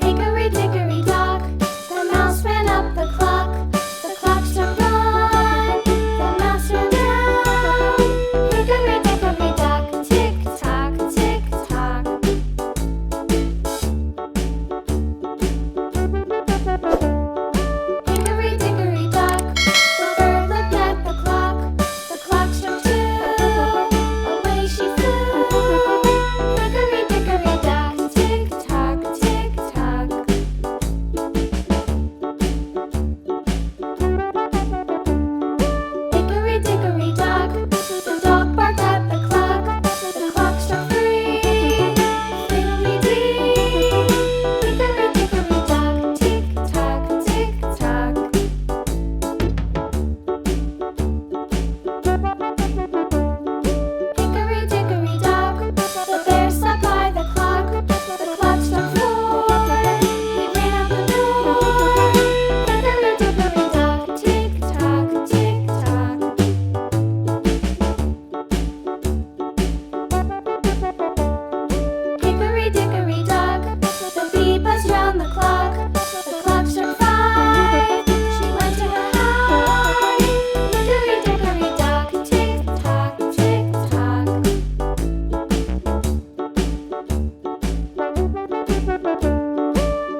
Hickory dickory dock, the mouse ran up the clock. The clock struck one, the mouse ran down. Hickory dickory dock, tick tock, tick tock. Hickory dickory dock, the bird looked at the clock. The clock struck two, away she flew. Hickory dickory dock, tick tock, tick tock. Hickory dickory dock, the dog barked at the clock. The clock struck three, fiddly-dee. Hickory dickory dock, tick tock, tick tock. Hickory dickory dock, the bear sat by the clock. The clock struck four, he ran out the door. Hickory dickory dock, tick tock, tick tock. Hickory dickory dock, the bee buzzed round the clock. The clock struck five, she went to her hive. Hickory dickory dock, tick tock, tick tock.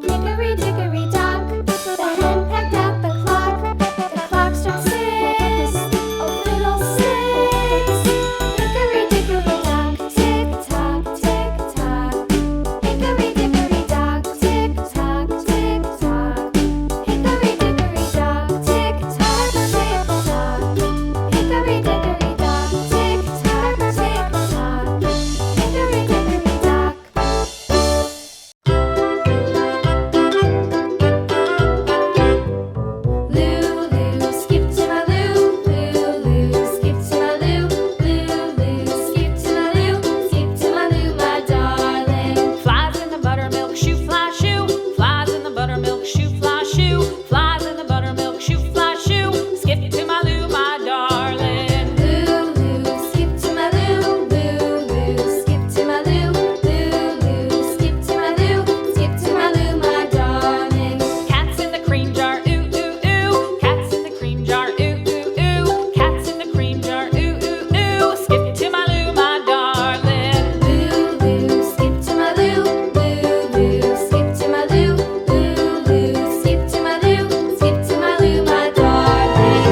Hickory dickory dock, the hen pecked at the clock. The clock struck six, oh fiddlesticks. Hickory dickory dock, tick tock, tick tock. Hickory dickory dock, tick tock, tick tock. Hickory dickory dock, tick tock, tick tock. Hickory dickory dock, tick tock, tick tock. Hickory dickory dock. Lulu, skip to my loo, Lulu, skip to my loo, Lulu, skip to my loo, skip to my loo, my darling. Flies in the buttermilk shoe, fly shoe. Flies in the buttermilk shoe, fly shoe. Flies in the buttermilk shoe, fly shoe. Skip to my loo, my darling. Lulu, skip to my loo, Lulu, skip to my loo, Lulu, skip to my loo, skip to my loo, my darling. Cats in the cream jar, ooh ooh ooh. Cats in the cream jar, ooh ooh ooh. Cats in the cream jar, ooh ooh ooh. Skip to my loo, my darling. Lulu, skip to my loo, Lulu, skip to my loo, Lulu, skip to my loo, skip to my loo, my darling.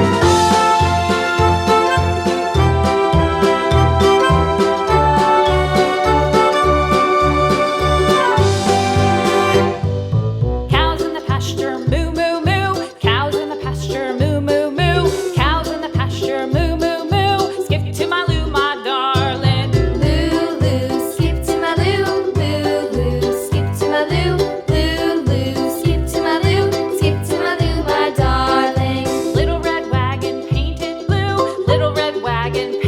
Cows in the pasture, moo moo moo. Cows in the pasture, moo moo moo. Cows in the pasture, moo moo moo. Skip to my loo, my darling. Lulu, skip to my loo, Lulu, skip to my loo, Lulu, skip to my loo, skip to my loo, my darling. Little red wagon painted blue. Little red wagon